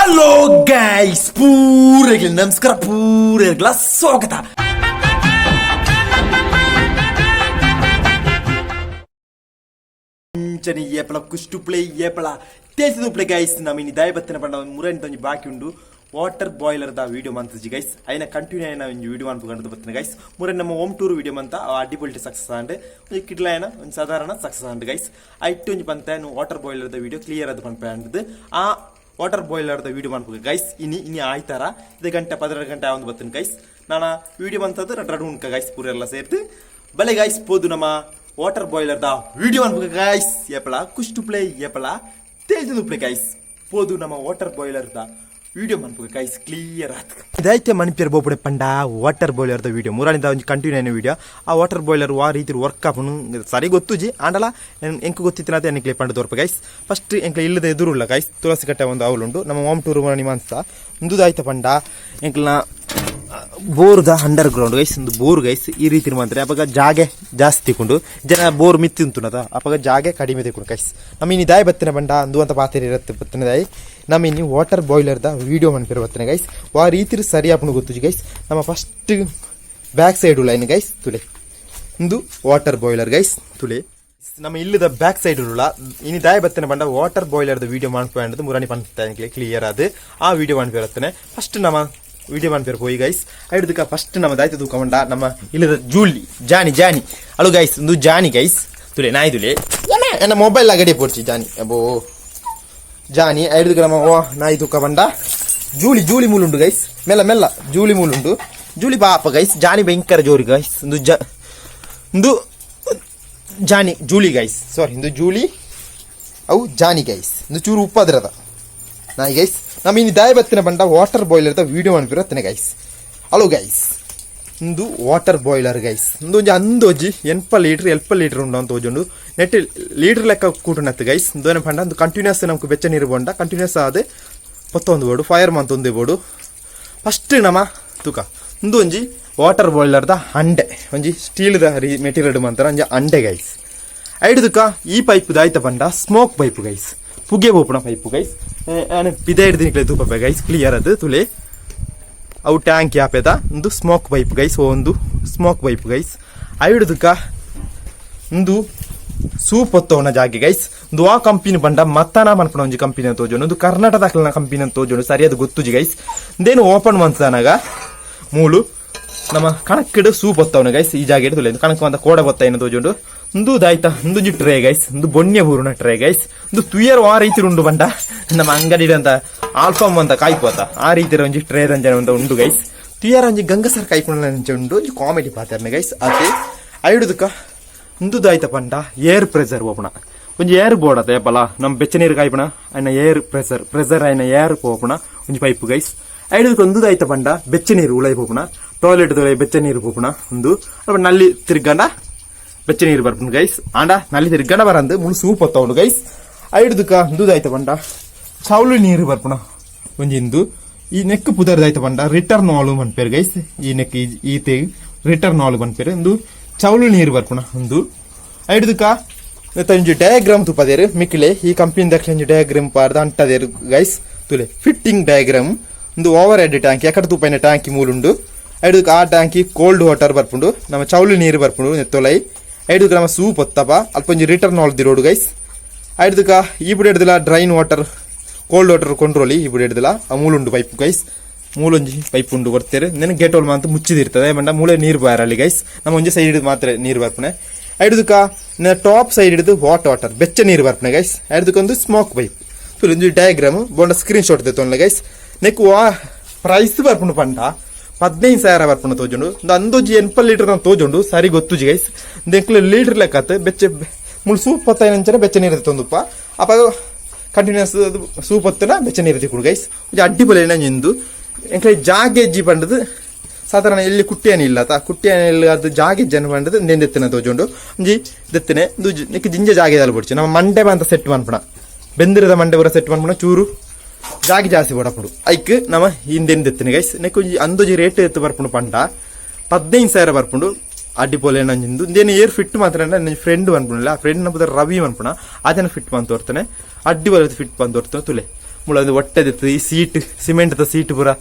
Hello guys, ಪೂರೈಗೆ ನಮಸ್ಕಾರ, ಪೂರೈಗಳ ಸ್ವಾಗತ. ಅಂಚನೆ ಏಪಳ ಕುಷ್ಟು ಪ್ಲೇ ಏಪಳ ತೇಸಿದು ಪ್ಲೇ ಗೈಸ್. ನಮ್ಮಿನಿ ದಯ ಬತ್ತಿನ ಪಂಡ ಮುರೈನ ತಂಜಿ ಬಾಕಿ ಉಂಡು ವಾಟರ್ ಬಾಯ್ಲರ್ ದ ವಿಡಿಯೋ ಮಂತಜಿ ಗೈಸ್. ಐನ ಕಂಟಿನ್ಯೂ ಆಯ್ನ ಒಂದು ವಿಡಿಯೋ ಅನ್ಕೊಂಡು ಬತ್ತಿನ ಗೈಸ್. ಮುರೈನ ನಮ್ಮ ಹೋಮ್ ಟೂರ್ ವಿಡಿಯೋ ಮಂತ ಅಡ್ಡಿಪೊಲ್ಟಿ ಸಕ್ಸಸ್ ಆಂಡ್ ಒಂದು ಕಿಡ್ಲ ಏನ ಒಂದು ಸಾಧಾರಣ ಸಕ್ಸಸ್ ಆಂಡ್ ಗೈಸ್. ಐಟು ಒಂಜಿ ಪಂತ ವಾಟರ್ ಬಾಯ್ಲರ್ ದ ವಿಡಿಯೋ ಕ್ಲಿಯರ್ ಅದು ಪಂಪ ಅಂಡದು ಆ ವಾಟರ್ ಬಾಯ್ಲರ್ ದ ವಿಡಿಯೋ ಮಾಡ್ಬೇಕು ಗೈಸ್. ಇನಿ ಆಯ್ತಾರ ಇದು ಗಂಟೆ 12 ಗಂಟೆ ಒಂದು ಬತ್ತಿನ ಗೈಸ್. ನಾನು ವಿಡಿಯೋ ಬಂತದ್ದು ರಡ್ ಉಣ್ಕ ಗೈಸ್ ಪೂರ ಎಲ್ಲ ಸೇರ್ತು ಬಲೆ ಗೈಸ್ ಪೋದು ನಮ್ಮ ವಾಟರ್ ಬಾಯ್ಲರ್ ದ ವಿಡಿಯೋ ಮಾಡ್ಬೇಕು ಗೈಸ್. ಏಪಳ ಕುಷ್ಟು ಪ್ಲೇ ಏಪಳ ತೇಜದು ಪ್ಲೇ ಗೈಸ್. ಪೋದು ನಮ್ಮ ವಾಟರ್ ಬಾಯ್ಲರ್ ದ ವಿಡಿಯೋ ಮಾಡ್ಬೇಕು ಗೈಸ್ ಕ್ಲಿಯರ್ ಆಯ್ತು. ಇದೈತೆ ಮಣಿಪೇರ್ ಬೋಪಡೆ ಪಂಡ ವಾಟರ್ ಬಾಯ್ಲರ್ ದ ವಿಡಿಯೋ ಮುರಾಣಿಂದ ಒಂದು ಕಂಟಿನ್ಯೂ ಆಯ್ನ ವಿಡಿಯೋ. ಆ ವಾಟರ್ ಬಾಯ್ಲರ್ ಆ ರೀತಿ ವರ್ಕ್ ಆಪನು ಸರಿ ಗೊತ್ತುಜಿ ಆಂಡಲ ಎಂಕ ಗೊತ್ತಿತ್ತಿನ ಅದೇ ಎನ್ಕ್ಲೆ ಪಂಡ ತೋರ್ಪ ಗೈಸ್. ಫಸ್ಟ್ ಎಂಕ್ಲೆ ಇಲ್ಲದ ಎದುರುಲ್ಲ ಗೈಸ್. ತುಳಸಿ ಕಟ್ಟೆ ಒಂದು ಅವಲುಂಡು ನಮ್ಮ ಹೋಮ್ ಟೂರ್ ಮುರಾಣಿ ಮಾನ್ಸ ಮುಂದುದಾಯ್ತ ಪಂಡ ಎಂಕ್ಲನ ಬೋರ್ದ ಅಂಡರ್ ಗ್ರೌಂಡ್ ಗೈಸ್. ಒಂದು ಬೋರ್ ಗೈಸ್ ಈ ರೀತಿ ಮಾತ್ರ ಅವಾಗ ಜಾಗೆ ಜಾಸ್ತಿ ತಿಕ್ಕೊಂಡು ಜನ ಬೋರ್ ಮಿತ್ತಿ ಉಂಟುನದ ಅವಾಗ ಜಾಗೆ ಕಡಿಮೆ ತಿಕ್ಕೊಂಡು ಗೈಸ್. ನಮ್ಮ ಇನ್ನು ದಾಯಿ ಬತ್ತಿನ ಬಂಡ ಅಂದು ಅಂತ ಪಾತ್ರೆ ಇರುತ್ತೆ ಬತ್ತಿನ ದಾಯಿ. ನಮ್ಮ ಇನ್ನು ವಾಟರ್ ಬಾಯ್ಲರ್ ದ ವಿಡಿಯೋ ಮನ್ಪಿರೋ ಬತ್ತಿನ ಗೈಸ್. ಆ ರೀತಿ ಸರಿ ಆಪನು ಗೊತ್ತು ಗೈಸ್. ನಮ್ಮ first back side line guys ತುಲೆ ಒಂದು ವಾಟರ್ ಬಾಯ್ಲರ್ ಗೈಸ್ ತುಲೆ ನಮ್ಮ ಇಲ್ಲದ ಬ್ಯಾಕ್ ಸೈಡ್ ಉಳ್ಳ ಇನ್ನು ದಾಯಿ ಬತ್ತಿನ ಬಂಡ ವಾಟರ್ ಬಾಯ್ಲರ್ ದ ವಿಡಿಯೋ ಮಾಡ್ಕೊಂಡು ಮುರಾಣಿ ಪಂತ ಕ್ಲಿಯರ್ ಅದು ಆ ವಿಡಿಯೋ ಮಾಡ್ಪಿರತ್ತೇನೆ. ಫಸ್ಟ್ ನಮ್ಮ ವಿಡಿಯೋ ಮಾಡ್ತಾರೆ ಹೋಗಿ ಗೈಸ್. ಐದಕ್ಕ ಫಸ್ಟ್ ನಮ್ಮ ದಾಯ್ತ ತೂಕೊಂಡ ನಮ್ಮ ಇಲ್ಲದ ಜೂಲಿ ಜಾನಿ ಅಳು ಗೈಸ್ ಒಂದು ಜಾನಿ ಗೈಸ್ ತುಲೆ ನಾಯಿ ತುಲೆ ನನ್ನ ಮೊಬೈಲ್ ಆಗಡೆ ಪೋಡ್ಸಿ ಜಾನಿ ಅಬೋ ಜಾನಿ ಐದಕ್ಕ ನಮ್ಮ ನಾಯಿ ತೂಕ ಬಂಡ ಜೂಲಿ ಮೂಲುಂಡು ಗೈಸ್. ಮೆಲ್ಲ ಜೂಲಿ ಮೂಲುಂಡು ಜೂಲಿ ಪಾಪ ಗೈಸ್. ಜಾನಿ ಭಯಂಕರ ಜೋರಿ ಗೈಸ್. ಒಂದು ಜಾನಿ ಜೂಲಿ ಗೈಸ್ ಸಾರಿ ಒಂದು ಜೂಲಿ ಅವು ಜಾನಿ ಗೈಸ್ ಒಂದು ಚೂರು ಉಪ್ಪದ್ರದ ನಾಯಿ ಗೈಸ್. ನಮ್ಮ ಇನ್ನು ದಾಯ ಬತ್ತಿನ ಬಂಡ ವಾಟರ್ ಬಾಯ್ಲರ್ ದ ವಿಡಿಯೋ ಮಾಡ್ಬಿರತ್ತೇನೆ ಗೈಸ್. ಹಲೋ ಗೈಸ್ ಒಂದು ವಾಟರ್ ಬಾಯ್ಲರ್ ಗೈಸ್ ಒಂದು ಅಂದೋಜಿ 8 ಲೀಟರ್ ಉಂಡು ಅಂತ ಓಜುಂಡು ನೆಟ್ ಲೀಟರ್ ಲೆಕ್ಕ ಕೂಟನತ್ತು ಗೈಸ್. ದೋನೆ ಪಂಡ ಒಂದು ಕಂಟಿನ್ಯೂಸ್ ನಮ್ಗೆ ಬೆಚ್ಚ ನೀರು ಬಂಡ ಕಂಟಿನ್ಯೂಸ್ ಆದ ಪತ್ತೊಂದು ಬೋಡು ಫೈರ್ ಮಂತ್ ಒಂದೇ ಬೋಡು. ಫಸ್ಟ್ ನಮ್ಮ ತೂಕ ಒಂದು ಒಂಜಿ ವಾಟರ್ ಬಾಯ್ಲರ್ ದ ಅಂಡೆ ಒಂಜಿ ಸ್ಟೀಲ್ ದ ಮೆಟೀರಿಯಲ್ ಮಂತರ ಒಂಜಿ ಅಂಡೆ ಗೈಸ್. ಐದಕ್ಕ ಈ ಪೈಪ್ ದಾಯ್ತ ಬಂಡ ಸ್ಮೋಕ್ ಪೈಪ್ ಗೈಸ್. ಪುಗೆ ಬೋಪುಣ ಪೈಪು ಗೈಸ್. ಪಿದೆ ಹಿಡ್ದಿನಿಕ್ಲೆ ತೂಪ ಗೈಸ್ ಕ್ಲಿಯರ್ ಅದು ತುಲೆ ಅವು ಟ್ಯಾಂಕ್ ಯಾಪೆದ ಒಂದು ಸ್ಮೋಕ್ ಪೈಪ್ ಗೈಸ್. ಒಂದು ಸ್ಮೋಕ್ ಪೈಪ್ ಗೈಸ್. ಐದಕ್ಕ ಒಂದು ಸೂಪ್ ಹೊತ್ತವನ ಜಾಗೆ ಗೈಸ್. ಒಂದು ಆ ಕಂಪನಿ ಬಂಡ ಮತ್ತನ ಮನ್ಪಣ ಒಂಜಿ ಕಂಪನಿ ಅಂತ ತೋಜೋಣ ಒಂದು ಕರ್ನಾಟಕದ ಕಂಪನಿ ಅಂತ ತೋಜೋಣ ಸರಿಯಾದ ಗೊತ್ತುಜಿ ಗೈಸ್. ಇದೇನು ಓಪನ್ ಮಂತನಾಗ ಮೂಲು ನಮ್ಮ ಕಣಕ್ಕಿಡು ಸೂಪ್ ಹೊತ್ತವನ ಗೈಸ್. ಈ ಜಾಗ ತುಲೆ ಕಣಕ್ ಅಂತ ಕೋಡ ಗೊತ್ತ ಏನು ತೋಜೋಂಡು ಒಂದು ದಾಯ್ತಾ ಒಂದು ಟ್ರೇ ಗೈಸ್. ಒಂದು ಬೊಣ್ಣೆ ಬೂರುನ ಟ್ರೇ ಗೈಸ್. ಒಂದು ತುಯರ್ ಆ ರೀತಿ ಉಂಡು ಬಂಡ ನಮ್ಮ ಅಂಗಡಿ ಅಂತ ಆಲ್ಫಾಮ್ ಅಂತ ಕಾಯ್ಕೋತ ಆ ರೀತಿ ಒಂಜಿ ಟ್ರೇ ರಂಜನೆ ಅಂತ ಉಂಡು ಗೈಸ್. ತುಯರ್ ಒಂಜಿ ಗಂಗಸರ್ ಕಾಯ್ಕೊಂಡ ಉಂಡು ಒಂಜಿ ಕಾಮಿಡಿ ಪಾತ್ರನ ಗೈಸ್. ಅದೇ ಐಡುದಕ್ಕ ಒಂದು ದಾಯ್ತ ಪಂಡ ಏರ್ ಪ್ರೆಸರ್ ಓಪಣ ಒಂಜಿ ಏರ್ ಬೋರ್ಡ್ ಅದ ಏಪಲ ನಮ್ಮ ಬೆಚ್ಚ ನೀರು ಕಾಯ್ಪಣ ಅನ್ನ ಏರ್ ಪ್ರೆಸರ್ ಅನ್ನ ಏರ್ ಪೋಪಣ ಒಂಜಿ ಪೈಪ್ ಗೈಸ್. ಐಡುದಕ್ಕೆ ಒಂದು ದಾಯ್ತ ಪಂಡ ಬೆಚ್ಚ ನೀರು ಉಳೈ ಪೋಪಣ ಟಾಯ್ಲೆಟ್ ಬೆಚ್ಚ ನೀರು ಪೋಪಣ ಒಂದು ನಲ್ಲಿ ತಿರ್ಗಂಡ ಬೆಚ್ಚ ನೀರು ಬರ್ಪುಂಡು ಗೈಸ್. ಆಂಡ ನಲ್ಲಿ ತಿರ್ಗಂಡ ಬರಂದು ಮುಳು ಸೂಪ್ ಹೊತ್ತವನು ಗೈಸ್. ಐಡುದಕ್ಕ ದೂದಾಯ್ತ ಬಂಡ ಚೌಳು ನೀರು ಬರ್ಪುಣ ಒಂಜಿಂದು ಈ ನೆಕ್ ಪುದರ್ದಾಯ್ತ ಬಂಡ ರಿಟರ್ನ್ ಆಲು ಮನ್ಪೇರು ಗೈಸ್. ಈ ನೆಕ್ ಈತೆ ರಿಟರ್ನ್ ಆಲು ಮನ್ಪೇರು ಒಂದು ಚೌಳು ನೀರು ಬರ್ಪುಣ ಒಂದು. ಐಡುದಕ್ಕ ಒಂಜಿ ಡಯಾಗ್ರಾಮ್ ತುಪ್ಪದೇರು ಮಿಕ್ಕಿಲೆ ಈ ಕಂಪನಿ ದಕ್ಷ ಒಂಜಿ ಡಯಾಗ್ರಾಮ್ ಪಾರ್ದ ಅಂಟದೇರು ಗೈಸ್ ತುಲೆ ಫಿಟ್ಟಿಂಗ್ ಡಯಾಗ್ರಾಮ್ ಒಂದು ಓವರ್ ಹೆಡ್ ಟ್ಯಾಂಕ್ ಎಕಡೆ ತುಪ್ಪೈನ ಟ್ಯಾಂಕಿ ಮೂಲುಂಡು. ಐಡುದಕ್ಕ ಆ ಟ್ಯಾಂಕಿ ಕೋಲ್ಡ್ ವಾಟರ್ ಬರ್ಪುಂಡು ನಮ್ಮ ಚೌಳು ನೀರು ಬರ್ಪುಂಡು ನೆತ್ತೊಲೈ. ಐದಕ್ಕೆ ನಮ್ಮ ಸೂಪ್ ಹೊತ್ತಪ್ಪ ಅಲ್ಪ ಒಂಜಿ ರಿಟರ್ನ್ ಆಲ್ದಿರೋಡು ಗೈಸ್. ಐದಕ್ಕ ಈ ಬುಡ ಹಿಡ್ದಿಲ್ಲ ಡ್ರೈನ್ ವಾಟರ್ ಕೋಲ್ಡ್ ವಾಟರ್ ಕೊಂಡ್ರೋಲಿ ಈ ಬುಡ ಹಿಡ್ದಿಲ್ಲ ಆ ಮೂಲುಂಡು ಪೈಪ್ ಗೈಸ್. ಮೂಲೊಂಜಿ ಪೈಪ್ ಉಂಡು ಬರ್ತಾರೆ ನೆನ ಗೇಟ್ ಹೋಲ್ ಮಾತ್ರ ಮುಚ್ಚಿದಿರ್ತದೆ ಮಂಡ ಮೂಳೆ ನೀರು ಬಾರಲ್ಲಿ ಗೈಸ್. ನಮ್ಮ ಒಂಜಿ ಸೈಡ್ ಹಿಡಿದು ಮಾತ್ರ ನೀರು ಬರ್ಪಣೆ. ಐದಕ್ಕ ಟಾಪ್ ಸೈಡ್ ಹಿಡಿದು ವಾಟರ್ ಬೆಚ್ಚ ನೀರು ಬರ್ಪಣೆ ಗೈಸ್. ಐದಕ್ಕೆ ಒಂದು ಸ್ಮೋಕ್ ಪೈಪ್ ಒಂಜಿ ಡಯಾಗ್ರಾಮ್ ಬೋಂಡ ಸ್ಕ್ರೀನ್ ಶಾಟ್ ತೆತ್ತೊಂಡ್ಲೆ ಗೈಸ್. ನೆಕ್ ಪ್ರೈಸ್ ಬರ್ಪುಂಡು ಪಂಡ 15,000 ಬರ್ಪುಣ ತೋಜುಂಡು ಒಂದು ಅಂದೋಜಿ 8 ಲೀಟರ್ ತೋಜುಂಡು ಸರಿ ಗೊತ್ತುಜಿ ಗೈಸ್. ಎಂಕ್ಲೆ ಲೀಟರ್ ಲೆಕ್ಕತ್ತೆ ಬೆಚ್ಚ ಮುಳು ಸೂಪ್ ಹೊತ್ತೈನಂಚನೆ ಬೆಚ್ಚ ನೀರು ತೊಂದುಪ್ಪ ಅಪ್ಪ ಕಂಟಿನ್ಯೂಸ್ ಅದು ಸೂಪ್ ಹೊತ್ತನ ಬೆಚ್ಚ ನೀರು ತಿಕ್ಕುಡು ಗೈಸ್. ಅಡ್ಡಿಪೊಲೆ ನಂಜು ಎಂಕ್ಲೆ ಜಾಗೆಜ್ಜಿ ಪಂಡದು ಸಾಧಾರಣ ಎಲ್ಲಿ ಕುಟ್ಟಿಯನ ಇಲ್ಲ ಕುಟ್ಟಿಯನ ಅದು ಜಾಗೆಜ್ಜನ ಪಂಡದು ನೆಂದೆತ್ತಿನ ತೋಜುಂಡು ಒಂಜಿ ದೆತ್ತಿನ ನೆಕ್ ಜಿಂಜೆ ಜಾಗೆದಲ್ಲಿ ಬಿಡ್ಚು ನಮ್ಮ ಮಂಡೆ ಅಂತ ಸೆಟ್ ಮನ್ಪುಣ ಬೆಂದಿರದ ಮಂಡೆ ಬರ ಸೆಟ್ ಮನ್ಪುಣ ಚೂರು ಜಾಗಿ ಜಾಸ್ತಿ ಬಡಪುಡು ಐಕ್ ನಮ್ಮ ಹಿಂದೆನ್ ದೆತ್ತಿನ ಗೈಸ್. ನೆಕ್ ಅಂದೋಜಿ ರೇಟ್ ಎತ್ತು ಬರ್ಪುಂಡು ಪಂಡ 15,000 ಬರ್ಪುಂಡು ಅಡ್ಡಿಪೊಲೆ ನಂಜಿಂದು ಇಂದೇನು ಏರ್ ಫಿಟ್ ಮಾತ್ರ ನನ್ನ ಫ್ರೆಂಡ್ ಅನ್ಪುಣಿಲ್ಲ ಆ ಫ್ರೆಂಡ್ ನಂಬುದ ರವಿ ಅನ್ಪುಣ ಅದನ್ನ ಫಿಟ್ ಬಂದು ತೋರ್ತಾನೆ ಅಡ್ಡಿಪೊಲೆ ಫಿಟ್ ಬಂದು ತೋರ್ತಾನೆ ತುಲೆ ಮುಳೊಂದು ಒಟ್ಟೆದಿತ್ತು ಈ ಸೀಟ್ ಸಿಮೆಂಟ್ದ ಸೀಟ್ ಪೂರ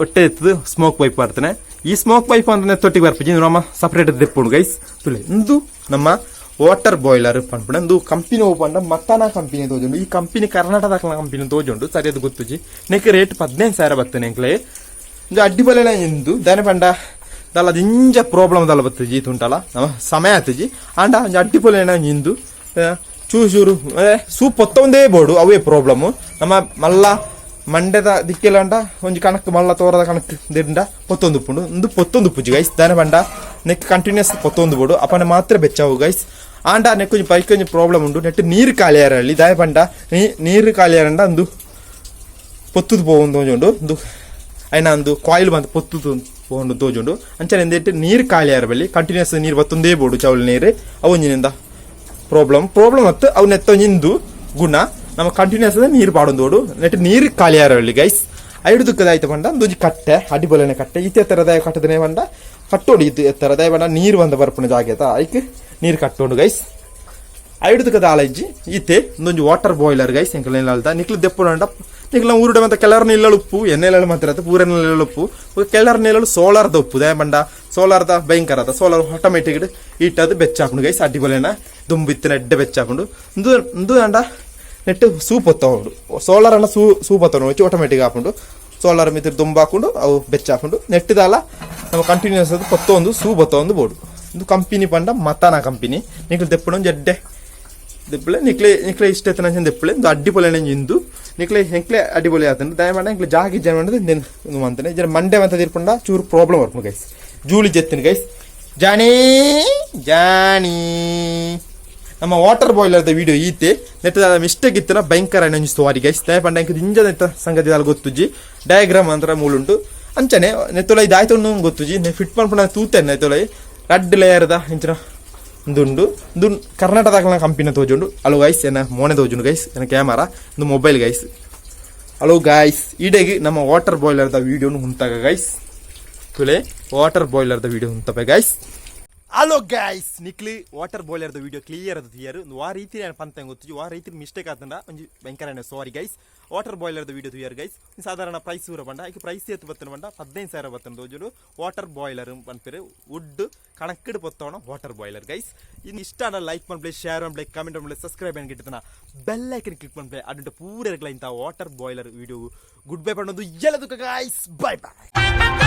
ಒಟ್ಟೆ ಎತ್ತದು ಸ್ಮೋಕ್ ಪೈಪ್ ಮಾಡ್ತಾನೆ ಈ ಸ್ಮೋಕ್ ಪೈಪ್ ಅಂದ್ರೆ ತೊಟ್ಟಿಗೆ ಬರ್ಪಿ ನಮ್ಮ ಸಪ್ರೇಟ್ ದೆಪ್ಪುಂಡು ಗೈಸ್ ತುಳಿ ಇಂದು ನಮ್ಮ ವಾಟರ್ ಬಾಯ್ಲರ್ ಪನ್ಪುಣ ಒಂದು ಕಂಪನಿ ಓಪಂಡ ಮತ್ತಾನ ಕಂಪನಿ ತೋಜುಂಡು ಈ ಕಂಪನಿ ಕರ್ನಾಟಕ ಕಂಪನಿ ತೋಜುಂಡು ಸರಿಯದು ಗೊತ್ತುಜಿ ನೆಕ್ ರೇಟ್ 15,000 ಬರ್ತನೆ ಎಂಕ್ಲೆ ಇದು ಅಡ್ಡಿಬಲೆನ ಇಂದು ದಾನೆ ಪಂಡ ದಲ್ಲ ದಿಂಜ ಪ್ರಾಬ್ಲಮ್ ದಲ್ಲ ಬತ್ತಜಿ ತುಂಟಲ್ಲ ಸಮಯ ಆತಜಿ ಆಂಡ ಅಡ್ಡಿಬಲೆನ ಇಂದು ಚೂರು ಸೂಪ್ ಹೊತ್ತೊಂದೇ ಬೋರ್ಡು ಅವೇ ಪ್ರಾಬ್ಲಮ್ ನಮ್ಮ ಮಲ್ಲ ಮಂಡ್ಯದ ದಿಕ್ಕೆಲ್ಲ ಒಂಜಿ ಕಣಕ್ ಮಲ್ಲ ತೋರದ ಕಣಕ್ ದಿಂಡ ಪೊತ್ತೊಂದು ಉಪ್ಪುಂಡು ಒಂದು ಪೊತ್ತೊಂದು ಉಪ್ಪುಜಿ ಗೈಸ್ ದಾನೆ ಪಂಡ ನೆಕ್ ಕಂಟಿನ್ಯೂಸ್ ಪೊತ್ತೊಂದು ಬೋರ್ಡು ಅಪ್ಪನ ಮಾತ್ರ ಬೆಚ್ಚಾವು ಗೈಸ್ ಆಂಡ ನೆಕ್ ಒಂಜಿ ಪೈಕ್ ಒಂಜಿ ಪ್ರಾಬ್ಲಮ್ ಉಂಡು ನೆಟ್ ನೀರು ಕಾಲಿಯಾರಲ್ಲಿ ದಾಯ ಪಂಡ ನೀರು ಕಾಲಿಯಾರಂಡ ಒಂದು ಪೊತ್ತುದು ಪೋವೊಂದು ತೋಜುಂಡು ಒಂದು ಅಯ್ನ ಒಂದು ಕಾಯಿಲ್ ಬಂದು ಪೊತ್ತುದು ಪೋಂಡು ತೋಜುಂಡು ಅಂಚನೆ ಎಂದೇಟ್ ನೀರು ಕಾಲಿಯಾರ ಬಲ್ಲಿ ಕಂಟಿನ್ಯೂಸ್ ನೀರು ಬತ್ತೊಂದೇ ಬೋರ್ಡು ಚೌಲ್ ನೀರು ಅವೊಂಜಿನಿಂದ ಪ್ರಾಬ್ಲಮ್ ಮತ್ತು ಅವು ನೆತ್ತೊಂಜಿಂದು ಗುಣ ನಮ್ಮ ಕಂಟಿನ್ಯೂಸ್ ನೀರು ಪಾಡೊಂದೋಡು ನೆಟ್ ನೀರು ಕಾಲಿಯಾರಳ್ಳಿ ಗೈಸ್ ಐಡುದಕ್ಕದಾಯ್ತು ಪಂಡ ಒಂದೊಂಜಿ ಕಟ್ಟೆ ಅಡಿಬೊಲೆನೆ ಕಟ್ಟೆ ಇತ್ತೆ ಎತ್ತರದಾಯ ಕಟ್ಟದನೆ ಪಂಡ ಕಟ್ಟೋಡು ಇದು ಎತ್ತರದಾಯ ಪಂಡ ನೀರು ಬಂದ ಬರ್ಪುಣ ಜಾಗೇತ ಐಕ್ ನೀರು ಕಟ್ಟೋಡು ಗೈಸ್ ಐಡುದಕ್ಕದ ಆಲಜ್ಜಿ ಈತೆ ಒಂದೊಂಜಿ ವಾಟರ್ ಬಾಯ್ಲರ್ ಗೈಸ್ ಎಂಕಲ್ ಅಲ್ದ ನಿಕ್ಲು ದೆಪ್ಪುಂಡ ನಿಕ್ಲ ಊರುಡೆ ಅಂತ ಕೆಲರ ನೀళ్ళు ಉಪ್ಪು ಎಣ್ಣೆಲೆಳು ಮಾತ್ರ ಪೂರ ನೀళ్ళు ಉಪ್ಪು ಕೆಲರ ನೀళ్ళు ಸೋಲಾರ್ದ ಉಪ್ಪು ದಯ ಪಂಡ ಸೋಲಾರ್ದ ಭಯಂಕರ ಅದ ಸೋಲಾರ್ ಆಟೋಮೆಟಿಕ್ ಇಟ್ಟದು ಬೆಚ್ಚಾಕೊಂಡು ಗೈಸ್ ಅಡ್ಡಿಬೊಲೆನ ದುಂಬಿತ್ತಿನ ಎಡ್ಡೆ ಬೆಚ್ಚಾಕೊಂಡು ಒಂದು ಅಂಡ ನೆಟ್ ಸೂಪ್ ಹೊತ್ತಕೊಂಡು ಸೋಲಾರ್ ಅನ್ನ ಸೂಪ್ ಹೊತ್ತಕೊಂಡು వచ్చి ಆಟೋಮೆಟಿಕ್ ಹಾಕೊಂಡು ಸೋಲಾರ್ ಮಿತ್ರ ದುಂಬ ಹಾಕೊಂಡು ಅವು ಬೆಚ್ಚಾಕೊಂಡು ನೆಟ್ಟಿದಲ್ಲ ನಾವು ಕಂಟಿನ್ಯೂಸ್ ಅದು ಪತ್ತೊಂದು ಸೂಪ್ ಹೊತ್ತೊಂದು ಬೋರ್ಡು ಒಂದು ಕಂಪನಿ ಪಂಡ ಮತಾನ ಕಂಪನಿ ನಿಕ್ಲು ದೆಪ್ಪಣ ಜಡ್ಡೆ ದೆಪ್ಪಳೆ ನಿಕ್ಲೆ ಇಷ್ಟ ಎತ್ತನ ದೆಪ್ಪಳೆ ಒಂದು ಅಡ್ಡಿಪೊಲೆ ಇಂದು ನಿಕ್ಲೆ ಹೆಂಕ್ಲೆ ಅಡ್ಡಿಪೊಲೆ ಆತಂದ್ರೆ ದಯಮಾಡ ನಿಕ್ಲೆ ಜಾಗಿ ಜನ ಅಂತಾನೆ ಜನ ಮಂಡೆ ಅಂತ ತಿರ್ಕೊಂಡ ಚೂರು ಪ್ರಾಬ್ಲಮ್ ಬರ್ಕೊಂಡು ಗೈಸ್ ಜೂಲಿ ಜೆತ್ತಿನ ಗೈಸ್ ಜಾಣಿ ನಮ್ಮ ವಾಟರ್ ಬಾಯ್ಲರ್ದ ವಿಡಿಯೋ ಈತೆ ನೆಟ್ಟದ ಮಿಸ್ಟೇಕ್ ಇತ್ತನ ಭಯಂಕರ ಒಂಜಿ ಸ್ಟೋರಿ ಗೈಸ್ ದಯಪಂಡ ಇಂಕ ಇಂಜ ನೆತ್ತ ಸಂಗತಿ ಅಲ್ಲಿ ಗೊತ್ತುಜಿ ಡಯಾಗ್ರಾಮ್ ಅಂತ ಮೂಲುಂಟು ಅಂಚನೆ ನೆತ್ತೊಲ ಇದಾಯ್ತು ಗೊತ್ತುಜಿ ಫಿಟ್ ಮಾಡ್ಕೊಂಡ ತೂತೇನೆ ನೆತ್ತೊಲ ರೆಡ್ ಲೇಯರ್ದ ಇಂಚಿನ ದುಂಡು ಕರ್ನಾಟಕದ ಕಂಪನಿ ತೋಜುಂಡು ಹಲೋ ಗೈಸ್ ಏನ ಮೋನೆ ತೋಜುಂಡು ಗೈಸ್ ಏನ ಕ್ಯಾಮರಾ ಒಂದು ಮೊಬೈಲ್ ಗೈಸ್ ಹಲೋ ಗೈಸ್ ಈಡೆಗೆ ನಮ್ಮ ವಾಟರ್ ಬಾಯ್ಲರ್ದ ವಿಡಿಯೋನು ಹುಂತಾಗ ಗೈಸ್ ತುಲೆ ವಾಟರ್ ಬಾಯ್ಲರ್ದ ವಿಡಿಯೋ ಹುಂತಪೆ ಗೈಸ್ ಹಲೋ ಗೈಸ್ ನಿಕ್ಲಿ ವಾಟರ್ ಬಾಯ್ಲರ್ದ ವಿಡಿಯೋ ಕ್ಲಿಯರ್ ಅದು ತಿಯರು ಆ ರೀತಿ ನಾನು ಪಂತ ಗೊತ್ತು ಆ ರೀತಿ ಮಿಸ್ಟೇಕ್ ಆತಂಡ ಒಂಜಿ ಭಯಂಕರ ಸಾರಿ ಗೈಸ್ ವಾಟರ್ ಬಾಯ್ಲರ್ದ ವಿಡಿಯೋ ತುಯರ್ ಗೈಸ್ ಸಾಧಾರಣ ಪ್ರೈಸ್ ಊರ ಬಂಡ ಈಗ ಪ್ರೈಸ್ ಎತ್ತು ಬತ್ತನ ಬಂಡ 15,000 ಬತ್ತನ ತೋಜುಡು ವಾಟರ್ ಬಾಯ್ಲರ್ ಪನ್ಪೇರು ವುಡ್ ಕಣಕ್ಕಿಡ್ ಪೊತ್ತವಣ ವಾಟರ್ ಬಾಯ್ಲರ್ ಗೈಸ್ ಇನ್ನು ಇಷ್ಟ ಲೈಕ್ ಮಾಡ್ಬಿಡಿ ಶೇರ್ ಮಾಡ್ಬಿಡಿ ಕಮೆಂಟ್ ಮಾಡ್ಬಿಡಿ ಸಬ್ಸ್ಕ್ರೈಬ್ ಮಾಡಿ ಗಿಟ್ಟತನ ಬೆಲ್ ಐಕನ್ ಕ್ಲಿಕ್ ಮಾಡ್ಬಿಡಿ ಅಡ್ಡ ಪೂರ ಇರಲ್ಲ ಇಂಥ water boiler video goodbye ಪಣ್ಣೋದು ಎಲ್ಲದಕ್ಕೆ ಗೈಸ್ ಬೈ ಬೈ